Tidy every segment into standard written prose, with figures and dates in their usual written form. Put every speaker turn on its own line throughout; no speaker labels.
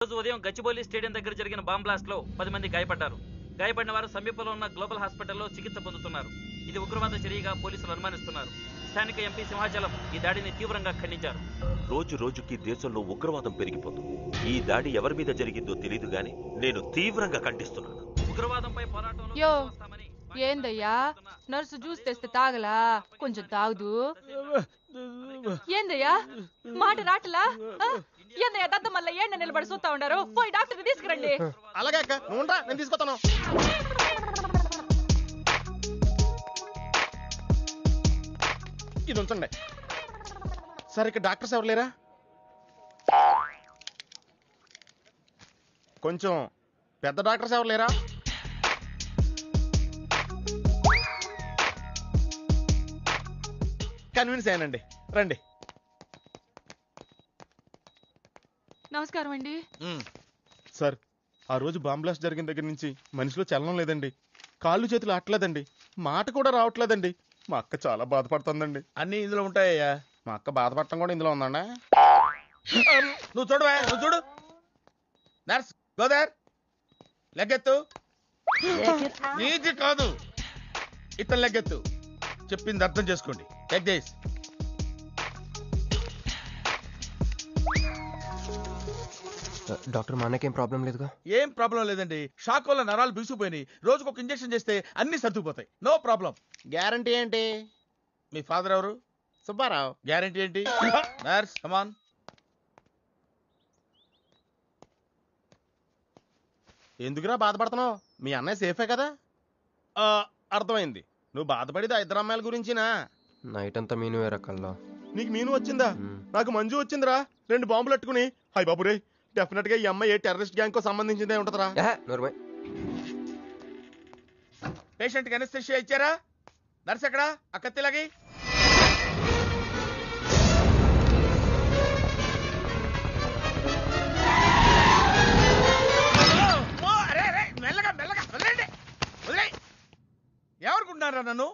రోజు ఉదయం గచ్చిబౌలి స్టేడియం దగ్గర జరిగిన బాంబ్ బ్లాస్ట్ లో 10 మంది గాయపడ్డారు. గాయపడిన వారు సమీపంలో ఉన్న గ్లోబల్ హాస్పిటల్లో చికిత్స పొందుతున్నారు. ఇది ఉగ్రవాద చర్యగా పోలీసులు అనుమానిస్తున్నారు. స్థానిక ఎంపీ సింహాచలం ఈ దాడిని తీవ్రంగా ఖండించారు.
రోజు రోజుకి దేశంలో ఉగ్రవాదం పెరిగిపోతుంది. ఈ దాడి ఎవరి మీద జరిగిందో తెలియదు గాని నేను తీవ్రంగా ఖండిస్తున్నాను.
ఉగ్రవాదంపై పోరాటంలో
యో ఏందయ్యా నర్సు జ్యూస్ తెస్తే తాగలా? కొంచెం తాగుదు. ఏందయ్యా మాట రాటలా? ఏందయ్యా దద్ద మళ్ళీ ఏండ నిలబడి చూస్తా ఉండారు? పోయి డాక్టర్ తీసుకురండి.
అలాగే అక్క, నువ్వు నేను తీసుకొస్తాను. ఇది ఉంచండి. సరే, ఇక్కడ డాక్టర్స్ ఎవరు లేరా? కొంచెం పెద్ద డాక్టర్స్ ఎవరు లేరా? కన్విన్స్ అయ్యానండి, రండి.
నమస్కారం అండి.
సార్, ఆ రోజు బాంబ్ బ్లాస్ట్ జరిగిన దగ్గర నుంచి మనిషిలో చలనం లేదండి. కాళ్ళు చేతులు ఆటలేదండి, మాట కూడా రావట్లేదండి. మా అక్క చాలా బాధపడుతుందండి.
అన్ని ఇందులో ఉంటాయ్యా.
మా అక్క బాధపడటం కూడా ఇందులో ఉందండి.
నువ్వు చూడవా, నువ్వు చూడు. నర్స్ గోదర్, లెగ్గెత్తు. నీది కాదు, ఇతను లెగ్గెత్తు. చెప్పింది అర్థం చేసుకోండి. Take this.
డాక్టర్, మా అన్నకేం ప్రాబ్లం లేదుగా?
ఏం ప్రాబ్లం లేదండి. షాక్ వల్ల నరాలు బిగుసిపోయినాయి. రోజుకు ఒక ఇంజెక్షన్ చేస్తే అన్ని సర్దుకుపోతాయి. No problem.
గ్యారంటీ ఏంటి?
మీ ఫాదర్ ఎవరు?
సుబ్బారావు.
గ్యారంటీ ఏంటి? నర్స్ కమాన్.
ఎందుకురా బాధపడుతున్నావు? మీ అన్నయ్య సేఫే కదా? అర్థమైంది. నువ్వు బాధపడేది ఆ ఇద్దరు అమ్మాయిల గురించినా?
నైట్ అంతా మీను వేరక్కల్లా.
నీకు మీను వచ్చిందా? నాకు మంజు వచ్చిందిరా. 2 బాంబులు అట్టుకుని. హాయ్ బాబు రే, డెఫినెట్ గా ఈ అమ్మాయి ఏ టెర్రరిస్ట్ గ్యాంగ్ కో సంబంధించిందే ఉంటదరా.
పేషెంట్ కి అనస్థెషియా ఇచ్చారా? నర్స్ ఎక్కడా? ఆ కత్తిలాగి. మెల్లగా మెల్లగా వదిలేండి, వదిలే. ఎవరుకుంటున్నారా నన్ను?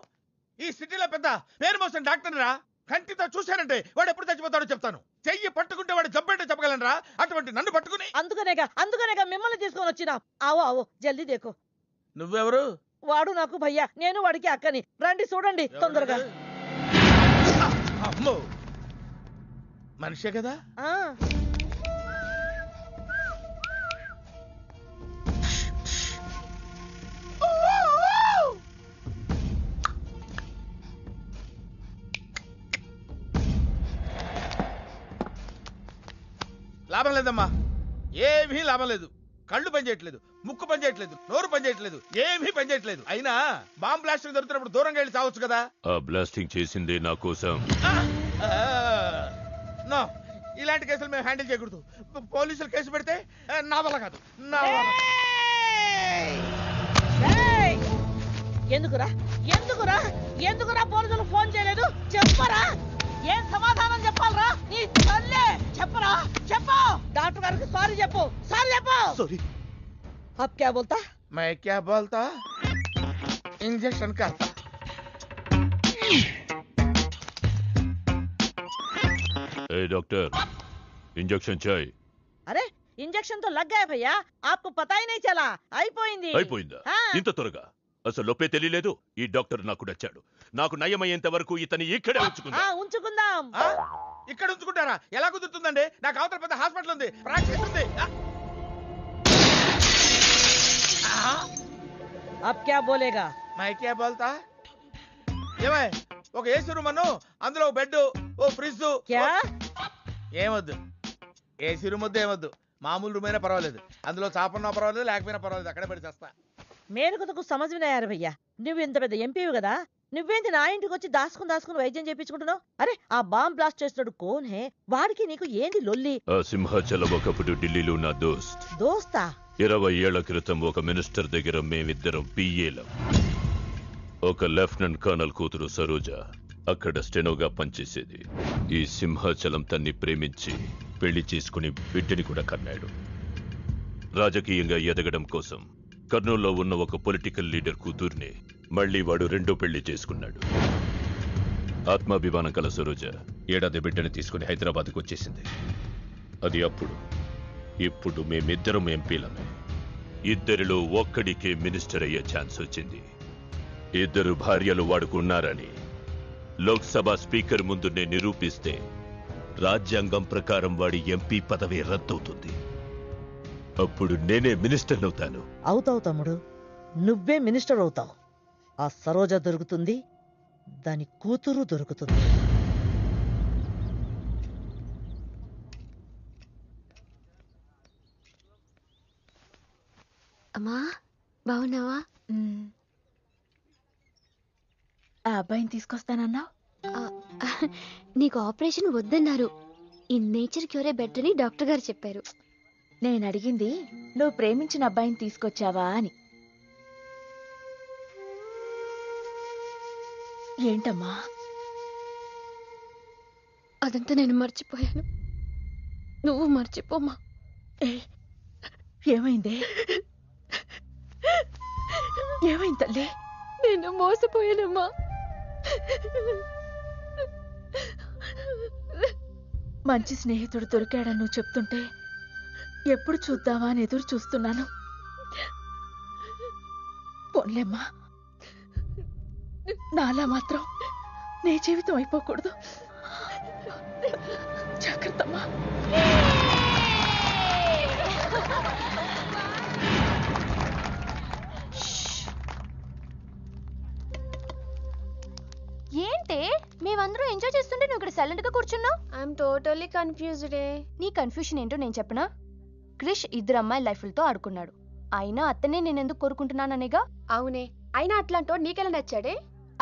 ఈ సిటీలో పెద్ద పేరు మోసిన డాక్టర్ రా. కంటితో చూశానంటే వాడు ఎప్పుడు చచ్చిపోతాడో చెప్తాను. చెయ్యి పట్టుకుంటే వాడు జబ్బేంటో చెప్పగలనరా? అటువంటి నన్ను పట్టుకుని.
అందుకనేగా మిమ్మల్ని తీసుకొని వచ్చినా. ఆవో ఆవో జల్దీ దేకో.
నువ్వెవరు?
వాడు నాకు భయ్యా, నేను వాడికి అక్కని. రండి చూడండి తొందరగా.
అమ్మో, మనిషే కదా? లాభం లేదమ్మా, ఏమీ లాభం లేదు. కళ్ళు పనిచేయట్లేదు, ముక్కు పనిచేయట్లేదు, నోరు పనిచేయట్లేదు, ఏమీ పనిచేయట్లేదు. అయినా బాంబ్ బ్లాస్టింగ్ జరుగుతున్నప్పుడు దూరంగా వెళ్ళి చావచ్చు కదా.
ఆ బ్లాస్టింగ్ చేసిందే నా కోసం.
నో, ఇలాంటి కేసులు మేము హ్యాండిల్ చేయకూడదు. పోలీసులు కేసు పెడితే నా వల్ల కాదు, నా వల్ల.
ఎందుకురా ఎందుకురా ఎందుకురా పోలీసులు ఫోన్ చేయలేదు? చెప్పరా, ఏం సమాధానం చెప్పాలరా? నీ తల్లే చెప్పరా, చెప్పు. డాక్టర్ గారికి సారీ చెప్పు, సారీ చెప్పు.
సారీ.
अब क्या बोलता?
मैं क्या बोलता? इंजेक्शन करता.
ए डॉक्टर, इंजेक्शन चाहिए.
अरे इंजेक्शन तो लग गया भैया, आपको पता ही नहीं चला. అయిపోయింది.
అయిపోయిందా? ఇంత త్వరగా? అసలు లోపే తెలియలేదు. ఈ డాక్టర్ నాకు నచ్చాడు. నాకు నయమయ్యేంత వరకు ఇతని ఇక్కడే
ఉంచుకుందాం.
ఇక్కడ ఉంచుకుంటారా? ఎలా కుదురుతుందండి? నాకు అవతల పెద్ద హాస్పిటల్ ఉంది, ప్రాక్టీస్ ఉంది.
अब क्या बोलेगा?
मैं क्या बोलता? ఏమై, ఒక ఏసీ రూమ్ అను, అందులో ఒక బెడ్, ఓ ఫ్రిడ్జ్.
क्या?
ఏమొద్దు, ఏసీ రూమ్ వద్దు, ఏమొద్దు. మామూలు రూమ్ అయినా పర్వాలేదు. అందులో చాపన్నా పర్వాలేదు, లేకపోయినా పర్వాలేదు. అక్కడే పడి చేస్తా.
మేరకు సమజ్ వినాయారు భయ్యా. నువ్వు ఇంత పెద్ద ఎంపీవి కదా, నువ్వేంటి నా ఇంటికి వచ్చి దాసుకుని వైద్యం చేయించుకుంటున్నావు? అరే ఆ బాంబ్ బ్లాస్ట్ చేస్తున్నాడు కోన్ హే? వాడికి నీకు ఏంది లొల్లి?
ఆ సింహాచలం ఒకప్పుడు ఢిల్లీలో నా
దోస్తా.
20 ఏళ్ల క్రితం ఒక మినిస్టర్ దగ్గర మేమిద్దరం పిఏలం. ఒక లెఫ్టినెంట్ కర్నల్ కూతురు సరోజ అక్కడ స్టెనోగా పనిచేసేది. ఈ సింహాచలం తన్ని ప్రేమించి పెళ్లి చేసుకుని బిడ్డని కూడా కన్నాడు. రాజకీయంగా ఎదగడం కోసం కర్నూల్లో ఉన్న ఒక పొలిటికల్ లీడర్ కూతుర్ని మళ్లీ వాడు రెండో పెళ్లి చేసుకున్నాడు. ఆత్మాభిమానం కల సరోజ ఏడాది బిడ్డని తీసుకుని హైదరాబాద్కు వచ్చేసింది. అది అప్పుడు ఇప్పుడు మేమిద్దరం ఎంపీలమే. ఇద్దరిలో ఒక్కడికే మినిస్టర్ అయ్యే ఛాన్స్ వచ్చింది. ఇద్దరు భార్యలు వాడుకున్నారని లోక్సభ స్పీకర్ ముందు నేను నిరూపిస్తే రాజ్యాంగం ప్రకారం వాడి ఎంపీ పదవి రద్దవుతుంది. అప్పుడు నేనే మినిస్టర్ అవుతాను.
అవుతావు తమ్ముడు, నువ్వే మినిస్టర్ అవుతావు. ఆ సరోజ దొరుకుతుంది, దాని కూతురు దొరుకుతుంది.
అమ్మా బాగున్నావా?
ఆ అబ్బాయిని తీసుకొస్తానన్నావు.
నీకు ఆపరేషన్ వద్దన్నారు. ఈ నేచర్ క్యూరే బెటర్ అని డాక్టర్ గారు చెప్పారు.
నేను అడిగింది నువ్వు ప్రేమించిన అబ్బాయిని తీసుకొచ్చావా అని. ఏంటమ్మా?
అదంతా నేను మర్చిపోయాను. నువ్వు మర్చిపోమ్మా.
ఏమైందే? ఏమైంది తల్లి?
నేను మోసపోయానమ్మా.
మంచి స్నేహితుడు దొరికాడని నువ్వు చెప్తుంటే ఎప్పుడు చూద్దామా అని ఎదురు చూస్తున్నాను. పోన్లేమ్మా, నాలా మాత్రం నీ జీవితం అయిపోకూడదు. జాగ్రత్తమ్మా.
ఏంటే మేమందరూ ఎంజాయ్ చేస్తుంటే నువ్వు ఇక్కడ సైలెంట్ గా కూర్చున్నావు? I'm totally confused. నీ కన్ఫ్యూషన్ ఏంటో నేను చెప్పనా? క్రిష్ ఇద్దరు అమ్మాయి లైఫ్లతో ఆడుకున్నాడు. అయినా అతనే నేను ఎందుకు కోరుకుంటున్నాననేగా. అవునే, అయినా అట్లాంటోడు నీకెలా నచ్చాడే?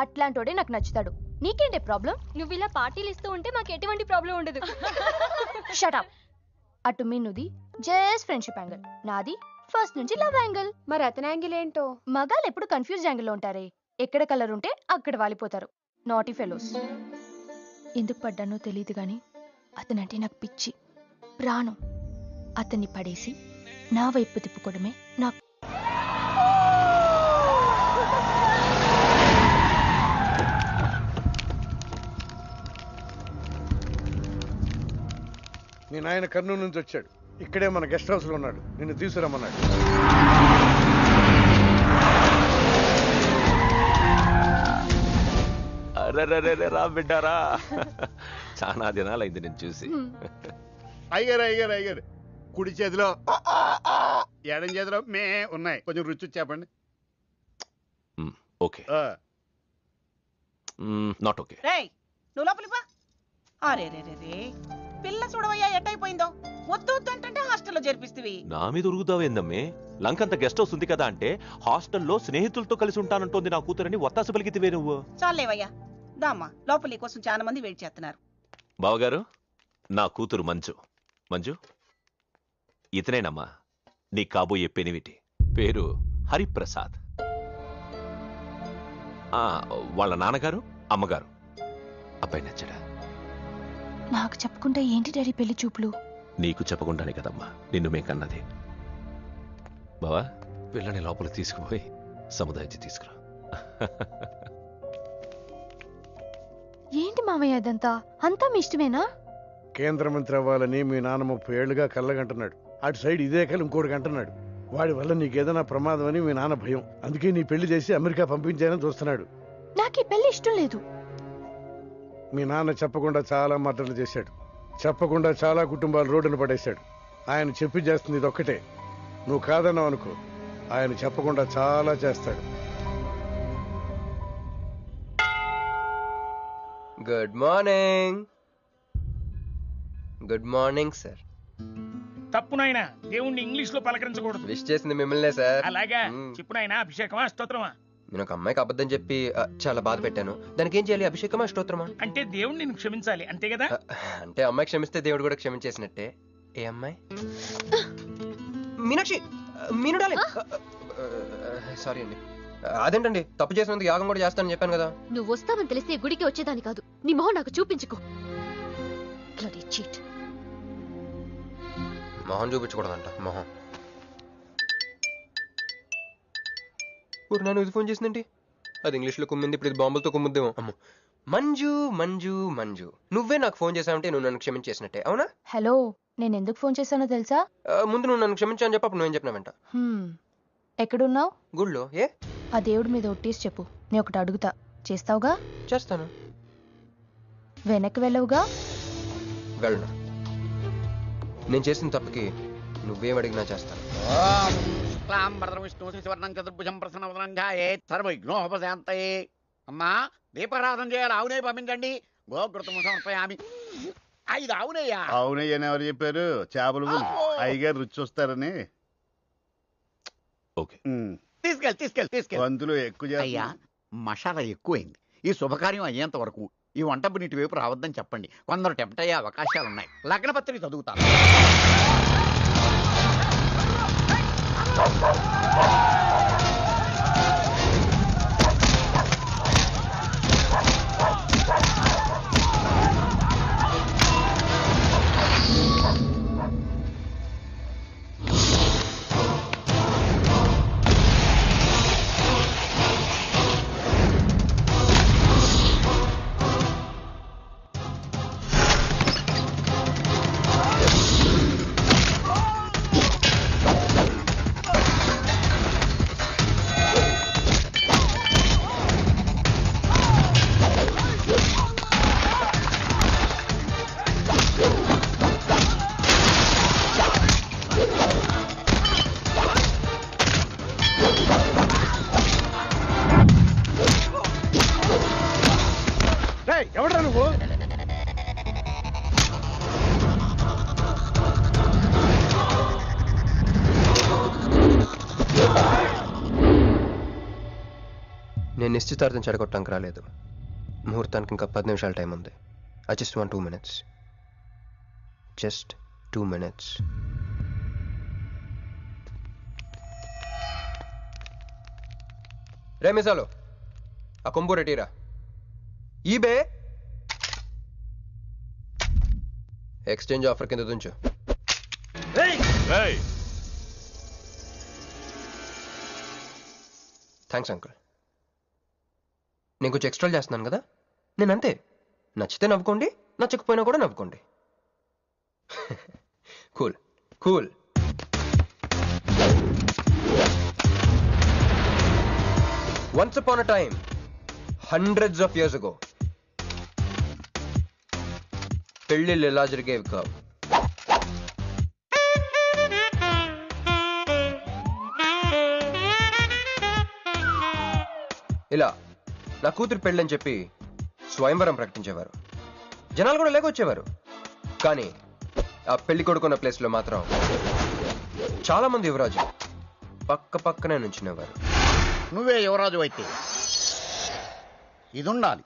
అట్లాంటోడే నాకు నచ్చుతాడు. నీకేంటే ప్రాబ్లం? నువ్వు ఇలా పార్టీలు ఇస్తూ ఉంటే మాకు ఎటువంటి ప్రాబ్లం ఉండదు. షటప్. అటు మీనుది జస్ట్ ఫ్రెండ్షిప్ యాంగిల్, నాది ఫస్ట్ నుంచి లవ్ యాంగిల్. మరి అతని యాంగిల్ ఏంటో? మగాళ్ళు ఎప్పుడు కన్ఫ్యూజ్ యాంగిల్ లో ఉంటారే. ఎక్కడ కలర్ ఉంటే అక్కడ వాలిపోతారు. Naughty fellows. ఎందుకు పడ్డానో తెలియదు గాని అతనంటే నాకు పిచ్చి, ప్రాణం. అతన్ని పడేసి నా వైపు తిప్పుకోవడమే నాకు.
మీ నాయన కర్నూలు నుంచి వచ్చాడు. ఇక్కడే మన గెస్ట్ హౌస్ లో ఉన్నాడు. నిన్ను తీసుకురమ్మన్నాడు.
రా బిడ్డారా, చాలా దినాలైంది నేను చూసి.
అయ్యారు కుడి చేతిలో ఎడం చేతిలో మే ఉన్నాయి. కొంచెం రుచి చెప్పండి.
Okay, not okay.
రేయ్, నువ్వు లోపలికి పా. అరే రే రే రే, పిల్ల చూడవయ్యా ఎట్టయిపోయిందో. వద్దు వద్దు అంటే హాస్టల్లో చేర్పిస్తవి.
నా మీద ఉరుగుతావేందమ్మే? లంకంత గెస్ట్ హౌస్ ఉంది కదా అంటే హాస్టల్లో స్నేహితులతో కలిసి ఉంటానంటోంది నా కూతురని ఒత్తాస పలికితివే నువ్వు.
చాలేవయ్యా, దామ్మా లోపలి కోసం చాలా మంది వెయిట్ చేస్తున్నారు.
బావగారు, నా కూతురు మంజు. మంజు, ఇతనేనమ్మా నీ కాబోయే పెనివిటి. పేరు హరిప్రసాద్. వాళ్ళ నాన్నగారు అమ్మగారు. అబ్బాయి నచ్చడా?
నాకు చెప్పుకుంటే ఏంటి డాడీ పెళ్లి చూపులు?
నీకు చెప్పకుండానే కదమ్మా నిన్ను మే కన్నది. బావా, పిల్లని లోపలికి తీసుకుపోయి సముదాయించి తీసుకురా.
ఏంటి మావయ్య అదంతా? అంతా మీ ఇష్టమేనా?
కేంద్ర మంత్రి అవ్వాలని మీ నాన్న 30 ఏళ్లుగా కళ్ళగంటున్నాడు. అటు సైడ్ ఇదే కళ్ళు ఇంకోటికి అంటున్నాడు. వాడి వల్ల నీకేదైనా ప్రమాదం అని మీ నాన్న భయం. అందుకే నీ పెళ్లి చేసి అమెరికా పంపించాలని చూస్తున్నాడు.
నాకు ఈ పెళ్లి ఇష్టం లేదు.
మీ నాన్న చెప్పకుండా చాలా మర్డర్లు చేశాడు. చెప్పకుండా చాలా కుటుంబాలు రోడ్డును పడేశాడు. ఆయన చెప్పి చేస్తుంది ఇదొక్కటే. నువ్వు కాదన్నావు అనుకో, ఆయన చెప్పకుండా చాలా చేస్తాడు.
Good morning. Good morning sir.
తప్పు నాయనా, దేవుణ్ణి ఇంగ్లీష్ లో పలకరించకూడదు.
విష్ చేసింది మిమ్మల్నే సార్.
అలాగా చెప్పు నాయనా. అభిషేకమా స్తోత్రమా?
నేను ఒక అమ్మాయికి అబద్ధం చెప్పి చాలా బాధ పెట్టాను. దానికి ఏం చేయాలి? అభిషేకమా స్తోత్రమా?
అంటే దేవుణ్ణి నిన్ను క్షమించాలి అంతే కదా?
అంటే అమ్మాయి క్షమిస్తే దేవుడు కూడా క్షమించేసినట్టే. ఏ అమ్మాయి? మీనాక్షి. మీనుడాలి. సారీ అండి. అదేంటండి, తప్పు చేసినందుకు యాగం కూడా చేస్తానని చెప్పాను కదా.
నువ్వు వస్తావని తెలిస్తే గుడికి వచ్చేదాని కాదు. నీ మొహం నాకు చూపించుకో.
మొహం చూపించకూడదంట. మొహం. ఊరు నాన్న ఇది ఫోన్ చేసిందండి. అది ఇంగ్లీష్లో కుమ్మింది, ఇప్పుడు ఇది బాంబులతో కుమ్ముద్దేమో. అమ్మో, మంజు మంజు మంజు, నువ్వే నాకు ఫోన్ చేసావంటే నువ్వు నన్ను క్షమించేసినట్టే, అవునా?
హలో, నేను ఎందుకు ఫోన్ చేశానో తెలుసా?
ముందు నువ్వు నన్ను క్షమించాలని చెప్పి అప్పుడు నువ్వేం చెప్పినావంట?
ఎక్కడున్నావు?
గుళ్ళో. ఏ?
ఆ దేవుడి మీద ఒట్టేసి చెప్పు, నేను ఒకటి అడుగుతా, చేస్తావుగా?
చేస్తాను.
వెనక్కి వెళ్ళవుగా?
వెళ్ళను. నేను చేసిన తప్పుకి నువ్వేం అడిగినా చేస్తాను.
విష్ణు శివర్ణం చతుర్భుజం ప్రసన్నవదనంగాయే సర్వవిఘ్నోపశాంతయే. అమ్మా దీపారాధన చేయాలి, ఆవునే పంపించండి. గోకృతము సమర్పయామి. 5 ఆవునయ్యా.
అవునయ్యని ఎవరు చెప్పారు? చేపలు అయ్యగారు రుచి చూస్తారని.
ఓకే,
తీసుకెళ్ళి
వంతులు ఎక్కువ
అయ్యా. మసాలా ఎక్కువైంది. ఈ శుభకార్యం అయ్యేంత వరకు ఈ వంట నీటి వైపు రావద్దని చెప్పండి. కొందరు టెంప్ట్ అయ్యే అవకాశాలున్నాయి. లగ్నపత్రిక చదువుతాను.
ఎవడ్రా నువ్వు?
నేను నిశ్చితార్థం చెడగొట్టడానికి రాలేదు. ముహూర్తానికి ఇంకా 10 నిమిషాల టైం ఉంది. I just want 2 minutes. Just 2 minutes. రే మిసాలు, ఆ కొంబు రెటీరా. ఈబే ఎక్స్చేంజ్ ఆఫర్ కింద తుంచు. Thanks uncle. నేను కొంచెం ఎక్స్ట్రా చేస్తున్నాను కదా, నేను అంతే. నచ్చితే నవ్వుకోండి, నచ్చకపోయినా కూడా నవ్వుకోండి. Cool cool. Once upon a time, hundreds of years ago, పెళ్ళిళ్ళు ఎలా జరిగేవి కావు. ఇలా నా కూతురు పెళ్ళని చెప్పి స్వయంవరం ప్రకటించేవారు. జనాలు కూడా లేకొచ్చేవారు. కానీ ఆ పెళ్లి కొడుకున్న ప్లేస్లో మాత్రం చాలా మంది యువరాజు పక్క పక్కనే నుంచునేవారు.
నువ్వే యువరాజు అయితే ఇది ఉండాలి.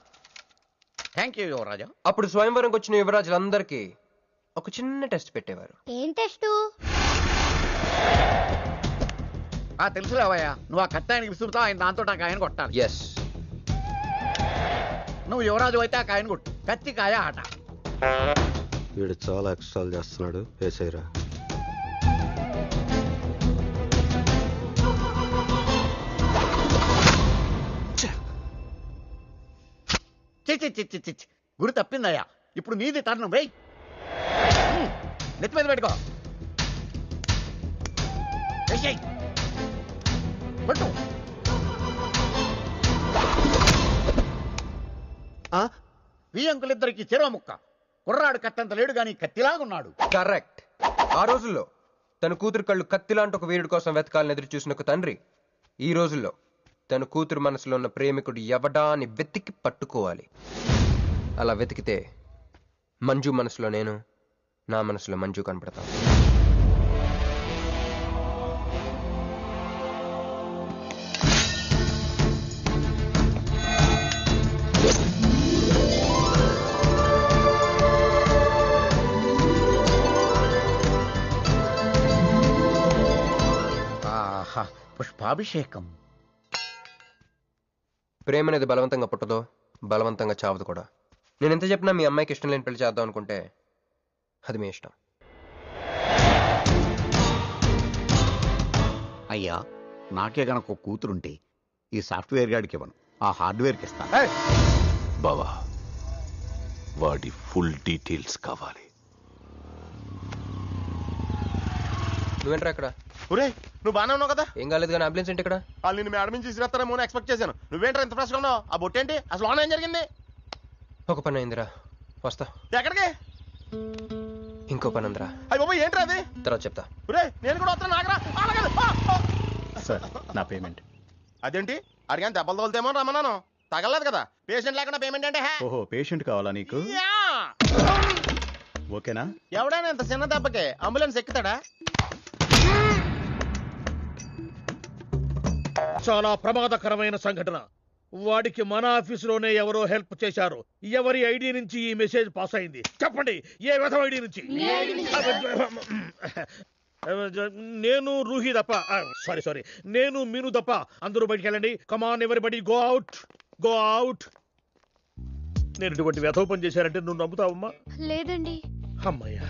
థ్యాంక్ యూ యువరాజా.
అప్పుడు స్వయంవరంకి వచ్చిన యువరాజులందరికీ ఒక చిన్న టెస్ట్ పెట్టేవారు.
ఏం టెస్ట్?
తెలుసులేవయ్యా, నువ్వు ఆ కత్తాయనికి విసురుతావు, ఆయన దాంతో ఆ కాయను కొట్టాలి.
ఎస్.
నువ్వు యువరాజు అయితే ఆ కాయను కొట్టు. కత్తి కాయ ఆట.
వీడు చాలా ఎక్స్ట్రాలు చేస్తున్నాడు. వేసేయరా.
చిచ్చి గురి తప్పిందయ్యా. ఇప్పుడు నీది టర్న్. వెయ్, నెత్తి మీద పెట్టుకో. కొట్టు. ఈ అంకులిద్దరికి చెరవ ముక్క. కుర్రాడు కత్తంత లేడు గాని కత్తిలాగున్నాడు.
కరెక్ట్. ఆ రోజుల్లో తన కూతురు కళ్ళు కత్తిలాంటి ఒక వీరుడి కోసం వెతకాలని ఎదురు చూసిన ఒక తండ్రి ఈ రోజుల్లో తన కూతురు మనసులో ఉన్న ప్రేమికుడు ఎవడా అని వెతికి పట్టుకోవాలి. అలా వెతికితే మంజు మనసులో నేను, నా మనసులో మంజు కనపడతాను.
పుష్పాభిషేకం.
ప్రేమ అనేది బలవంతంగా పుట్టదో, బలవంతంగా చావదు కూడా. నేను ఎంత చెప్పినా మీ అమ్మాయికి ఇష్టం లేని పెళ్లి చేద్దాం అనుకుంటే అది మీ ఇష్టం.
అయ్యా, నాకే గనక కూతురుంటే ఈ సాఫ్ట్వేర్ గాడికి ఇవ్వను, ఆ హార్డ్వేర్కి ఇస్తాను.
బావా, వాడి ఫుల్ డీటెయిల్స్ కావాలి.
నువ్వేంట్రా ఇక్కడ?
ఒరే నువ్వు బాగానే ఉన్నావు కదా?
ఏం కాలేదు కానీ అంబులెన్స్ ఏంటి ఇక్కడ?
వాళ్ళు నిన్ను మేడం నుంచి తీసుకురాస్తారేమో అని ఎక్స్పెక్ట్ చేశాను. నువ్వేంట్రా ఇంత ఫ్రెష్గా ఉన్నావు? ఆ బొట్టేంటి? అసలు లోన ఏం జరిగింది?
ఒక పని అయిందిరా, వస్తా.
ఎక్కడికి?
ఇంకో పని ఉందిరా.
అయ్యి బాబు ఏంట్రా అది?
తర్వాత చెప్తా.
ఒరే నేను కూడా వస్తాను, నాగరా.
సార్ నా పేమెంట్.
అదేంటి అడిగాను దెబ్బలు తోలుతేమో రమ్మన్నాను, తగలలేదు కదా. పేషెంట్ లేకుండా పేమెంట్ అంటే
ఓహో పేషెంట్ కావాలా నీకు? ఓకేనా?
ఎవడైనా ఇంత చిన్న దెబ్బకి అంబులెన్స్ ఎక్కుతాడా?
చాలా ప్రమాదకరమైన సంఘటన. వాడికి మన ఆఫీసులోనే ఎవరో హెల్ప్ చేశారు. ఎవరి ఐడి నుంచి ఈ మెసేజ్ పాస్ అయింది చెప్పండి? ఏ విధం ఐడి నుంచి? నేను రూహి తప్ప, సారీ నేను మీను తప్ప అందరూ బయటికి వెళ్ళండి. Come on everybody go out, go out. నేను ఇటువంటి వ్యధవ పని చేశానంటే నువ్వు నమ్ముతావమ్మా?
లేదండి.
అమ్మయ్యా,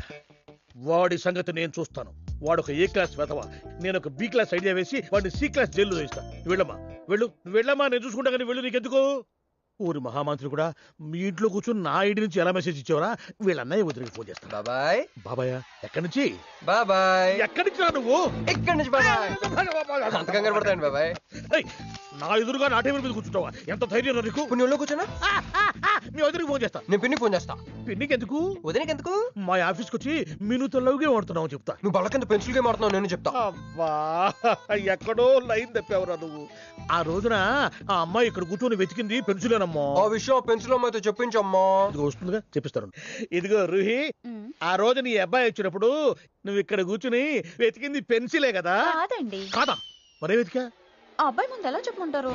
వాడి సంగతి నేను చూస్తాను. వాడు ఒక ఏ క్లాస్ వెధవ, నేను ఒక బి క్లాస్ ఐడియా వేసి వాడిని సి క్లాస్ జైల్లో వేస్తా. వెళ్ళమ్మా వెళ్ళమ్మా, నేను చూసుకుంటా. కానీ వెళ్ళు, నీకెందుకు? ఊరి మహామంత్రి కూడా మీ ఇంట్లో కూర్చొని నా ఐడి నుంచి ఎలా మెసేజ్ ఇచ్చావరా? వీళ్ళన్నయ్య వదిలికి ఫోన్ చేస్తా.
బాబాయ్.
బాబాయ్ ఎక్కడి నుంచి?
బాబాయ్
ఎక్కడి నుంచి రా నువ్వు?
ఇక్కడి నుంచి బాబాయ్. అంత కంగారు పడతాయండి బాబాయ్.
నా ఎదురుగా నా టేబుల్ మీద కూర్చుంటావా? ఎంత ధైర్యం నీకు?
కొన్ని ఒళ్ళో కూర్చోనా?
మీ వదిలికి ఫోన్ చేస్తా.
నేను పిన్నికి ఫోన్ చేస్తా.
పిన్నికి ఎందుకు?
వదినకి ఎందుకు?
మా ఆఫీస్కి వచ్చి మీనుతో లవ్గే వాడుతున్నావు చెప్తా.
నువ్వు బళ్ళ కింద పెన్సిల్ గేమ్ ఆడుతున్నావు, నేను చెప్తా.
అబ్బా ఎక్కడో లైన్ తప్పావురా నువ్వు. ఆ రోజున ఆ అమ్మాయి ఇక్కడ కూర్చొని వెతికింది పెన్సిలేనమ్మా.
ఆ విషయం పెన్సిల్ అమ్మాయితో చెప్పించమ్మా.
ఇదిగో వస్తుందిగా, చెప్పిస్తాను. ఇదిగో రూహి, ఆ రోజు నీ అబ్బాయి వచ్చినప్పుడు నువ్వు ఇక్కడ కూర్చుని వెతికింది పెన్సిలే కదా?
కాదండి.
కాదా? మరే వెతికా?
ఆ అబ్బాయి ముందు ఎలా చెప్పమంటారు?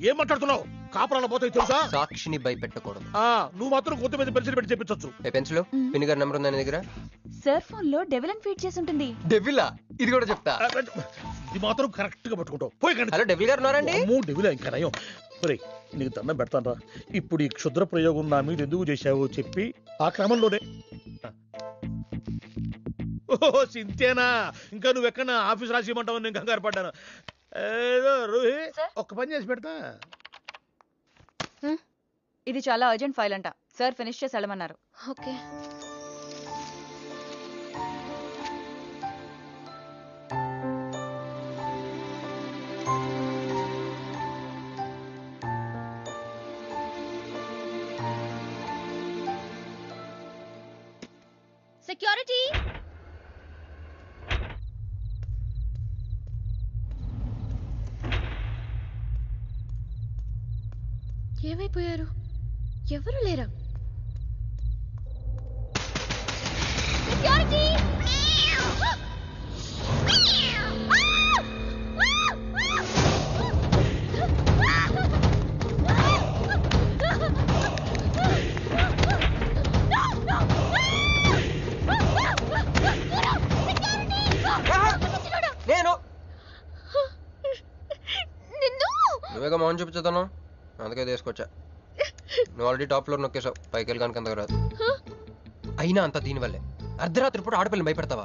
ఏం మాట్లాడుతున్నావు? కాపురాల పోతాయి తెలుసా?
సాక్షిని భయపెట్టకూడదు.
నువ్వు మాత్రం కొత్త మీద పెన్సిల్ పెట్టి చెప్పించచ్చు.
పెన్సిల్ పిన్ని గారి నెంబర్ ఉందా నీ దగ్గర?
సార్ ఫోన్ లో డెవిల్ అని ఫీడ్ చేసి ఉంటుంది.
డెవిలా? ఇది కూడా చెప్తా.
ఇది మాత్రం కరెక్ట్ గా పట్టుకుంటావు. పోయి.
హలో డెవిల్ గారు ఉన్నారండి?
డెవిలా ఇంకా నయం. నీకు దండం పెడతాను రా. ఇప్పుడు ఈ క్షుద్ర ప్రయోగం నా మీద ఎందుకు చేశావో చెప్పి ఆ క్రమంలోనే. ఓహో సింతేనా? ఇంకా నువ్వెక్కడ ఆఫీస్ రాసిమంటావు? నేను కంగారు పడ్డాను. ఏదో రూహి ఒక్క పని చేసి పెడతా.
ఇది చాలా అర్జెంట్ ఫైల్ అంట. సార్ ఫినిష్ చేసి వెళ్ళమన్నారు.
ఓకే. సెక్యూరిటీ. ఏమైపోయారు? ఎవరు లేరా? సెక్యూరిటీ.
నేను నువ్వేగా మోహన్ చూపించుతాను, అందుకే తీసుకొచ్చా. నువ్వు ఆల్రెడీ టాప్ ఫ్లోర్ నొక్కేసావు, పైకి వెళ్ళడానికి అంతగా రాదు. అయినా అంత దీనివల్లే అర్ధరాత్రి పూట ఆడపిల్లని భయపెడతావా?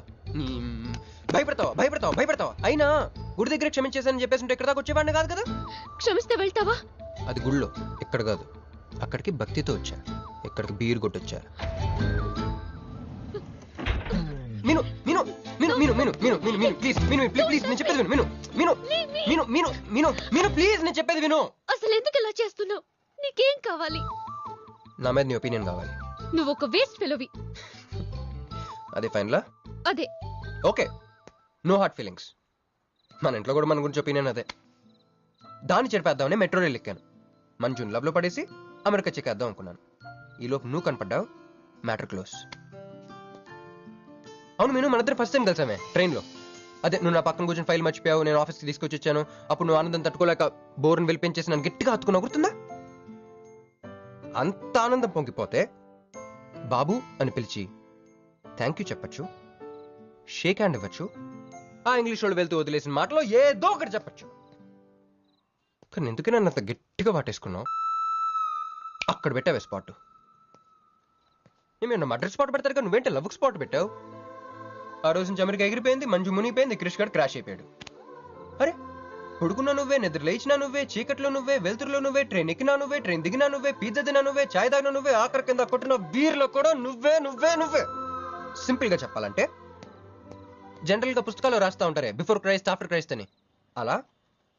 భయపెడతావా? అయినా గుడి దగ్గర క్షమించేసానని చెప్పేసి ఉంటే ఇక్కడ దాకా వచ్చేవాడిని కాదు కదా.
క్షమిస్తే వెళ్తావా?
అది గుళ్ళో, ఇక్కడ కాదు. అక్కడికి భక్తితో వచ్చా, ఇక్కడికి బీర్ కొట్టొచ్చా. మీను మీను మీను మీను మీను మీను మీను మీను ప్లీజ్ మీను ప్లీజ్ నేను చెప్పేది విను. మీను మీను మీను మీను మీను మీను ప్లీజ్ నేను చెప్పేది విను.
అసలు ఎందుకు ఇలా చేస్తున్నావు? నీకేం కావాలి?
నా మీద నీ ఒపీనియన్ కావాలి.
నువ్వు ఒక వేస్ట్ ఫెలోవి.
అదే ఫైనలా?
అదే.
Okay, no heart feelings. మన ఇంట్లో కూడా మన గురించి ఒపీనియన్ అదే. దాన్ని చెరిపేద్దామని మెట్రో రైల్ ఎక్కాను. మంజుని లవ్లో పడేసి అమెరికా చెక్కేద్దాం అనుకున్నాను. ఈలోపు నువ్వు కనపడ్డావు, మ్యాటర్ క్లోజ్. అవును మీను, మన ఇద్దరు ఫస్ట్ టైం కలిసామే ట్రైన్లో. అదే నువ్వు నా పక్కన కూర్చొని ఫైల్ మర్చిపోయావు, నేను ఆఫీస్కి తీసుకొచ్చి వచ్చాను. అప్పుడు నువ్వు ఆనందం తట్టుకోలేక బోర్ని వెళ్ళిపించేసి నన్ను గట్టిగా హత్తుకున్నా, గుర్తుందా? అంత ఆనందం పొంగిపోతే బాబు అని పిలిచి థ్యాంక్ యూ చెప్పచ్చు, షేక్ హ్యాండ్ ఇవ్వచ్చు, ఆ ఇంగ్లీష్ వాళ్ళు వెళ్తూ వదిలేసిన మాటలో ఏదో ఒకటి చెప్పచ్చు. కానీ ఎందుకు నన్ను అంత గట్టిగా వాటేసుకున్నావు? అక్కడ పెట్టావే స్పాట్. ఏమన్నా మర్డర్ స్పాట్ పెడతారు కదా, నువ్వేంటే లవ్ స్పాట్ పెట్టావు. ఆ రోజు నుంచి అమెరికా ఎగిరిపోయింది, మంజు మునిగిపోయింది, క్రిష్ గారు క్రాష్ అయిపోయాడు. అరే పడుకున్నా నువ్వే, నిద్ర లేచినా నువ్వే, చీకట్లో నువ్వే, వెలుతురులో నువ్వే, ట్రైన్ ఎక్కినా నువ్వే, ట్రైన్ దిగినా నువ్వే, పిజ్జా తినా నువ్వే, చాయ్ తాగినా నువ్వే, ఆఖరి కింద కొట్టిన బీర్లో కూడా నువ్వే నువ్వే నువ్వే. సింపుల్ గా చెప్పాలంటే జనరల్ గా పుస్తకాలు రాస్తా ఉంటారే బిఫోర్ క్రైస్ట్ ఆఫ్టర్ క్రైస్ట్ అని, అలా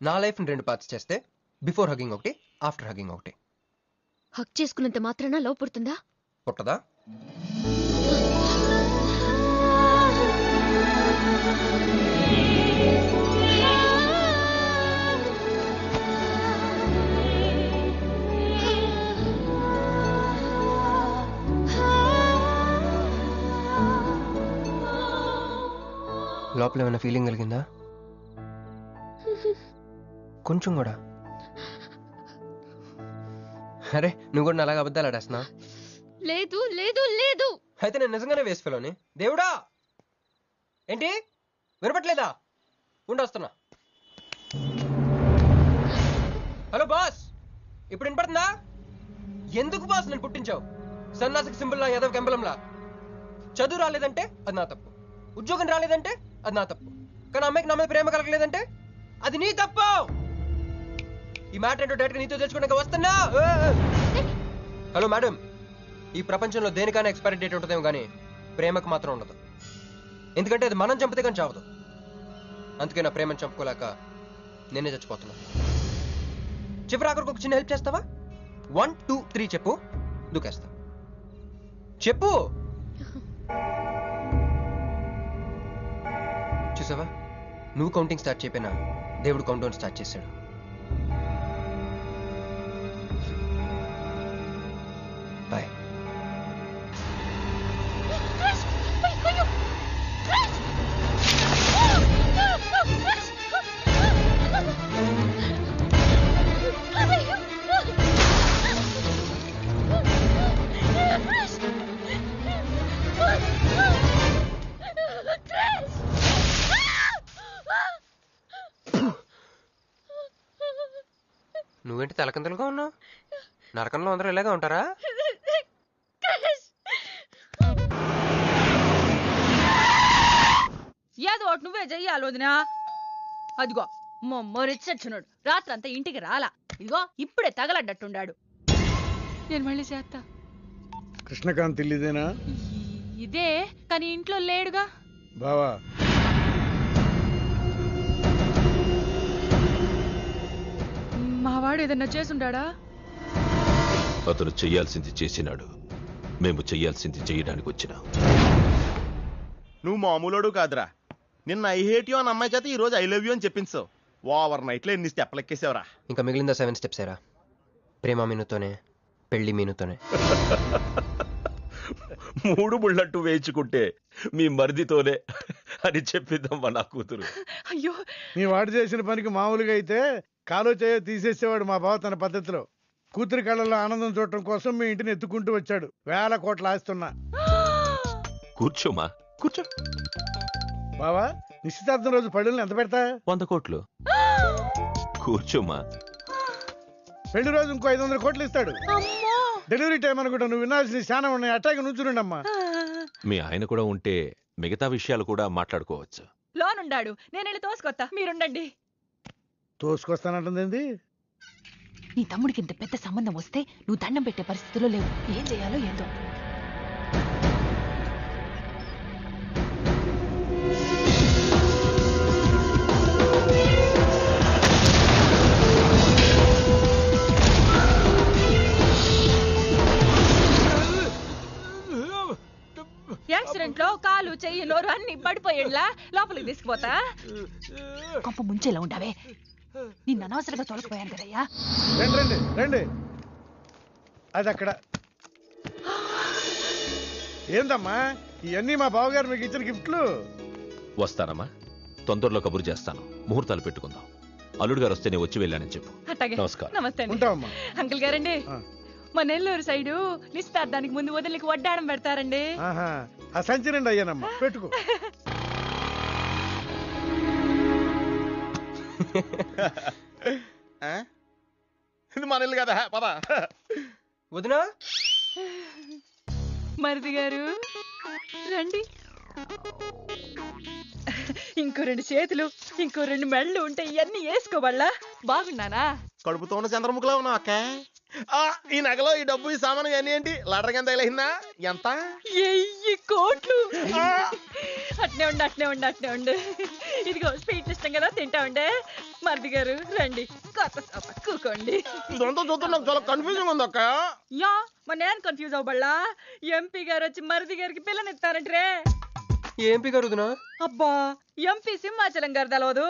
నా లైఫ్ ని 2 పార్ట్స్ చేస్తే బిఫోర్ హగ్గింగ్ ఒకటి, ఆఫ్టర్ హగ్గింగ్ ఒకటి.
హక్ చేసుకున్నంత మాత్రాన లవ్ పుడుతుందా?
పుట్టదా? లోపల ఏమైనా ఫీలింగ్ కలిగిందా? కొంచెం కూడా? అరే నువ్వు కూడా అలాగ అబద్ధాలు ఆడేస్తున్నా?
లేదు లేదు లేదు.
అయితే నేను నిజంగానే వేసుకెళ్ళని. దేవుడా ఏంటి వినపట్లేదా? ఉండొస్తున్నా. హలో బాస్, ఇప్పుడు వినపడుతుందా? ఎందుకు బాస్ నేను పుట్టించావు? సన్నాసికి సింబల్లా, యాదవ్ కెంబలంలా. చదువు రాలేదంటే అది నా తప్పు, ఉద్యోగం రాలేదంటే అది నా తప్పు, కానీ అమ్మాయికి నా మీద ప్రేమ కలగలేదంటే అది నీ తప్పు. ఈ మ్యాటర్ ఏంటో డైరెక్ట్గా నీతో తెలుసుకోవడానికి వస్తున్నా. హలో మేడం, ఈ ప్రపంచంలో దేనికైనా ఎక్స్పైరీ డేట్ ఉంటుందేమో కానీ ప్రేమకు మాత్రం ఉండదు. ఎందుకంటే అది మనం చంపితే కానీ చావదు. అందుకే నా ప్రేమను చంపుకోలేక నేనే చచ్చిపోతున్నా. చివరి ఆఖరికి ఒక చిన్న హెల్ప్ చేస్తావా? 1 2 3 చెప్పు, దూకేస్తా. చెప్పు. చూసావా, నువ్వు కౌంటింగ్ స్టార్ట్ చేయపోయినా దేవుడు కౌంట్ డౌన్ స్టార్ట్ చేశాడు. బాయ్. నువ్వేంటి తలకిందులుగా ఉన్నావు? నరకంలో అందరూ ఇలాగే ఉంటారా?
ఏదో ఒకటి నువ్వే చెయ్యాలి వదినా. అదిగో మొమ్మరిచ్చచ్చున్నాడు, రాత్రంతా ఇంటికి రాలా. ఇదిగో ఇప్పుడే తగలడ్డట్టుండాడు. నేను మళ్ళీ చేస్తా.
కృష్ణకాంత్ ఇల్లుదేనా?
ఇదే, కానీ ఇంట్లో లేడుగా.
బావా
మావాడు ఏదన్నా చేసుండాడా?
అతను చెయ్యాల్సింది చేసినాడు, మేము చెయ్యాల్సింది చేయడానికి వచ్చినా.
నువ్వు మామూలోడు కాదురా. నిన్న ఐ హేట్ యూ అని అమ్మాయి చేత ఈ రోజు ఐ లవ్ యూ అని చెప్పించావు. ఓవర్ నైట్ లో ఎన్ని స్టెప్లు ఎక్కేసావురా.
ఇంకా మిగిలిందా 7 స్టెప్స్ ఏరా. ప్రేమ మీనుతోనే, పెళ్లి మీనుతోనే.
3 ముళ్ళట్టు వేయించుకుంటే మీ మరిదితోనే అని చెప్పిద్దామా నా కూతురు.
అయ్యో,
మీ వాడు చేసిన పనికి మామూలుగా అయితే కాలో చేయో తీసేసేవాడు మా బావ తన పద్ధతిలో. కూతురి కళ్ళలో ఆనందం చూడటం కోసం మీ ఇంటిని ఎత్తుకుంటూ వచ్చాడు. 1000 కోట్లు ఆస్తున్నా.
కూర్చోమా, కూర్చో.
బావా, నిశ్చితార్థం రోజు పళ్ళుల్ని ఎంత పెడతా?
100 కోట్లు. కూర్చోమా.
పెళ్లి రోజు ఇంకో 500 కోట్లు ఇస్తాడు. డెలివరీ టైం అనుకుంటా. నువ్వు వినాల్సిన చాలా ఉన్నాయి. అట్టాగే నుంచుండమ్మా.
మీ ఆయన కూడా ఉంటే మిగతా విషయాలు కూడా మాట్లాడుకోవచ్చు.
లోనుండాడు, నేను వెళ్ళి తోసుకొత్తా, మీరుండండి.
తోసుకొస్తానంటుంది.
నీ తమ్ముడికి ఇంత పెద్ద సంబంధం వస్తే నువ్వు దండం పెట్టే పరిస్థితిలో లేవు. ఏం చేయాలో ఏందో. యాక్సిడెంట్ లో కాలు, చెయ్యి, నోరు అన్ని పడిపోయేలా లోపలికి తీసుకుపోతా. కొంప ముంచేలా ఉండవే. నిన్న అనవసరంగా తోలకపోయాను కదయ్యా.
రండి రండి రండి. అది అక్కడ. ఏందమ్మా ఇవన్నీ మా బావగారు మీకు ఇచ్చిన గిఫ్ట్లు?
వస్తానమ్మా, తొందరలో కబురు చేస్తాను. ముహూర్తాలు పెట్టుకుందాం. అల్లుడు గారు వస్తే నేను వచ్చి వెళ్ళానని చెప్పు.
అట్టాగే.
నమస్కారం.
నమస్తే అండి.
ఉంటావమ్మా.
అంకుల్ గారండి, మా నెల్లూరు సైడు నిశ్చితార్థానికి ముందు వదిలికి వడ్డాడం పెడతారండి.
ఆ సంచి నిండి అయ్యానమ్మా, పెట్టుకో.
ఇది మన ఇల్లు కదా, పద.
వదినా,
మరిది గారు రండి. ఇంకో 2 చేతులు, ఇంకో 2 మెళ్ళు ఉంటే ఇవన్నీ వేసుకోవాళ్ళా? బాగున్నానా?
కడుపుతో ఉన్న చంద్రముఖిలో ఉన్నావు అక్క. ఈ నగలో ఈ డబ్బు ఈ సామాను అన్ని ఏంటి లడర్ కింద తగిలిందా? ఎంత?
1000 కోట్లు. అట్నే ఉండు. ఇదిగో స్వీట్ ఇష్టం కదా, తింటా ఉండే. మరిది గారు రండి, కొత్త సోఫా కూకోండి.
ఇదంతా చూస్తే నాకు చాలా కన్ఫ్యూజింగ్ ఉంది అక్క.
యా మరి నేను కన్ఫ్యూజ్ అవ్వబళ్ళా? ఎంపీ గారు వచ్చి మరిది గారికి పిల్లనిస్తారంటే.
ఎంపీ గారు వదినా?
అబ్బా ఎంపీ సింహాచలం గారు తెలవదు,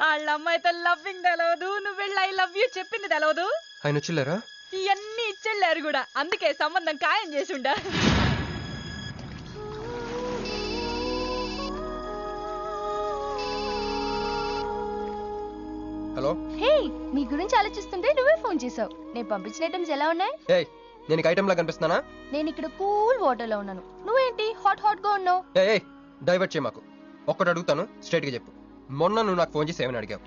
వాళ్ళ అమ్మాయితో లవ్వింగ్ తెలవదు, నువ్వు వెళ్ళి ఐ లవ్ యూ చెప్పింది తెలవదు.
ఆయన వచ్చిల్లారా?
ఇవన్నీ ఇచ్చెళ్ళారు కూడా, అందుకే సంబంధం ఖాయం చేసుండా.
హలో.
హే, నీ గురించి ఆలోచిస్తుంటే నువ్వే ఫోన్ చేసావు. నేను పంపించిన ఐటమ్స్ ఎలా ఉన్నాయి?
ఏయ్, నేను ఐటమ్ లా కనిపిస్తున్నానా?
నేను ఇక్కడ కూల్ వాటర్ లో ఉన్నాను, నువ్వేంటి హాట్ హాట్ గా ఉన్నావు?
ఏయ్ డైవర్ట్ చేయ మాకు. ఒక్కటి అడుగుతాను, స్ట్రైట్ గా చెప్పు. మొన్న నువ్వు నాకు ఫోన్ చేసి ఏమని అడిగావు?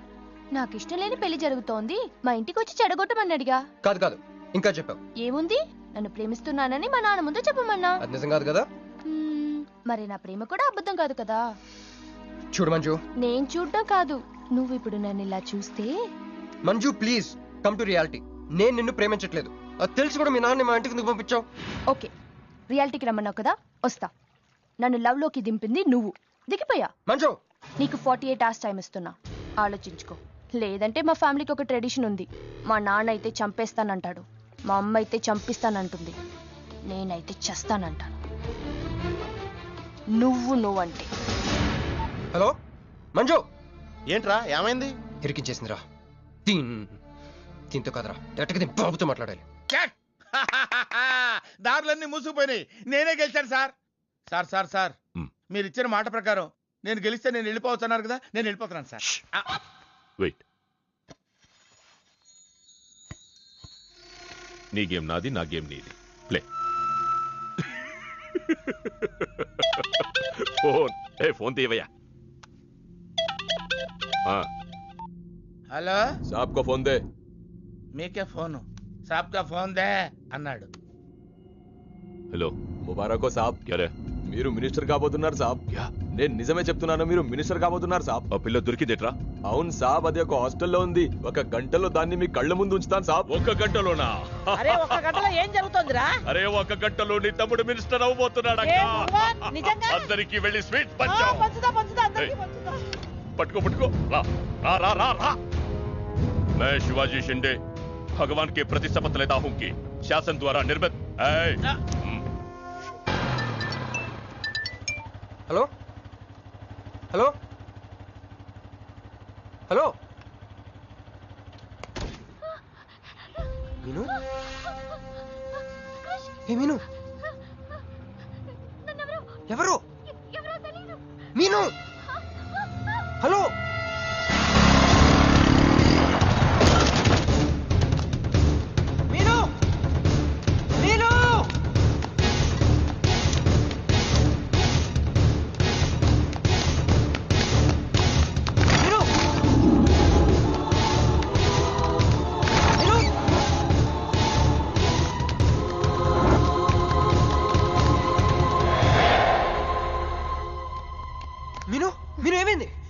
నాకు ఇష్టం లేని పెళ్లి జరుగుతోంది, మా ఇంటికి వచ్చి చెడగొట్టమని అడిగా.
కాదు ఇంకా చెప్పావు.
ఏముంది, నన్ను ప్రేమిస్తున్నానని మా నాన్న ముందు చెప్పమన్నా.
అది నిజం కాదు కదా?
మరి నా ప్రేమ కూడా అబద్ధం కాదు కదా?
చూడు మంజు.
నేను చూడడం కాదు, నువ్వు ఇప్పుడు నన్ను ఇలా చూస్తే.
Manju please come to reality. నేను నిన్ను ప్రేమించట్లేదు, అది తెలిసి కూడా మీ నాన్న మా ఇంటికి నువ్వు పంపించావు.
ఓకే, రియాలిటీకి రమ్మన్నావు కదా, వస్తా. నన్ను లవ్ లోకి దింపింది నువ్వు, దిగిపోయా.
మంజు
నీకు 48 hours టైం ఇస్తున్నా, ఆలోచించుకో. లేదంటే మా ఫ్యామిలీకి ఒక ట్రెడిషన్ ఉంది, మా నాన్న అయితే చంపేస్తానంటాడు, మా అమ్మ అయితే చంపిస్తానంటుంది, నేనైతే చస్తానంటాను. నువ్వంటే.
హలో మంజు.
ఏంట్రా ఏమైంది?
ఇరికించేసిందిరా. దీంతో కదరా, డైరెక్ట్గా దీని బాబుతో మాట్లాడాలి.
దారులన్నీ మూసుకుపోయినాయి, నేనే గెలిచాను సార్. సార్ మీరు ఇచ్చిన మాట ప్రకారం నేను గెలిస్తే నేను వెళ్ళిపోవచ్చు అన్నారు కదా, నేను వెళ్ళిపోతున్నాను సార్.
వెయిట్. నీ గేమ్ నాది, నా గేమ్ నీది. ప్లే. ఫోన్ తీవయ్యా.
హలో
సాబ్ కో ఫోన్ దే.
మీకే ఫోను, సాబ్ కా ఫోన్ దే అన్నాడు.
హలో ముబారక్ సాబ్. క్యారే? మీరు మినిస్టర్ కాబోతున్నారు సాబ్. నేను నిజమే చెప్తున్నాను, మీరు మినిస్టర్ కాబోతున్నారు సాబ్. ఆ పిల్ల దొరికిదేట్రా? అవును సాబ్, అది ఒక హాస్టల్లో ఉంది. 1 గంటలో దాన్ని మీ కళ్ళ ముందు ఉంచుతాను సాబ్. 1 గంటలోనా?
అరే 1 గంటలో ఏం జరుగుతుందిరా?
అరే 1 గంటలో నీ తమ్ముడు మినిస్టర్ అవబోతున్నాడు. అందరికి వెళ్ళి స్వీట్
పంచుదా
పట్టుకో. రా. मैं शिवाजी शिंदे भगवान के प्रति शपथ लेता हूं कि शासन द्वारा निर्मित।
हेलो मीनू? हे मीनू, ఎవరు? मीनू हेलो.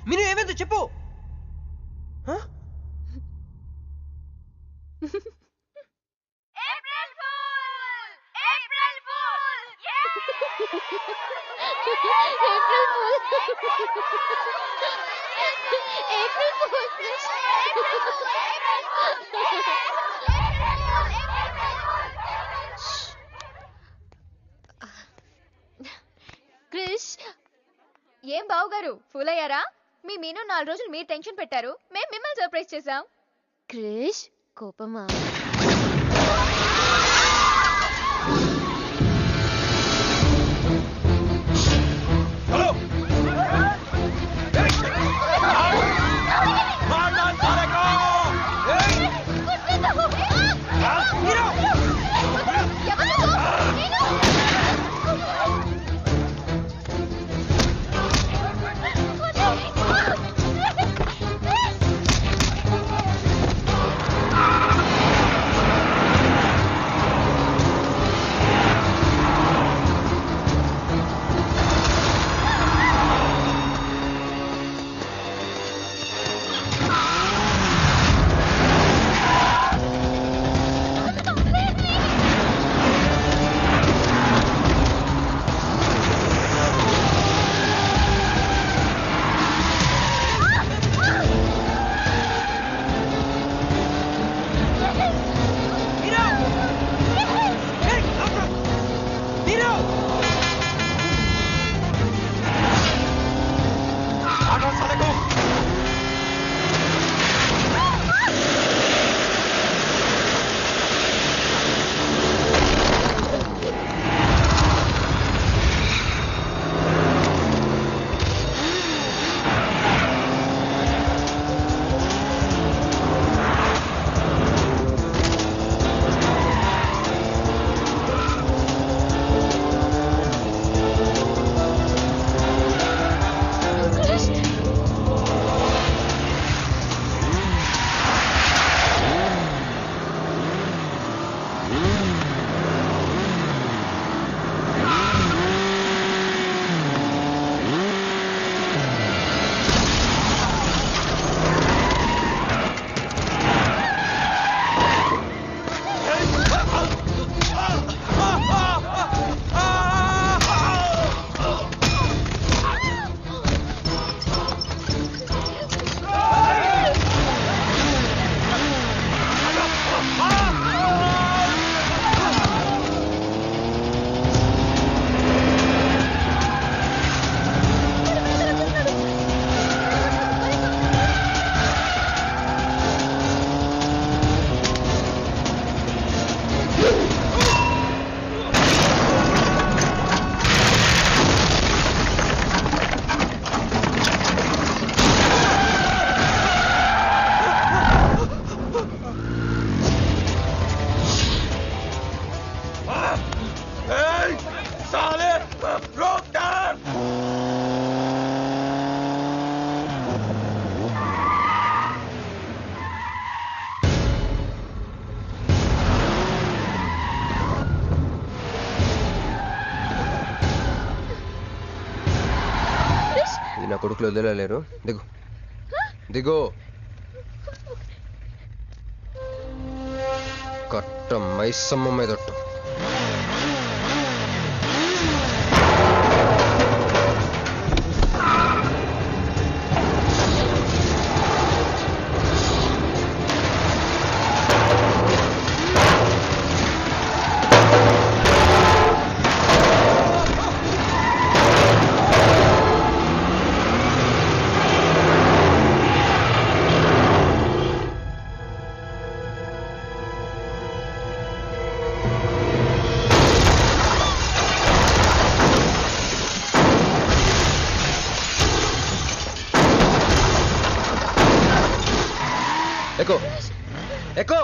మీను ఏమైంది చెప్పు.
క్రిష్, ఏం బావుగారు ఫూల్ అయ్యారా? మీ మీను 4 రోజులు మీరు టెన్షన్ పెట్టారు, మేము మిమ్మల్ని సర్ప్రైజ్ చేసాం. క్రిష్ కోపమా?
కొడుకులు వదిలేలేరు. దిగు దిగు. కట్ట మైసమ్మ మీదొట్టు. ఎక్కు ఎక్కు.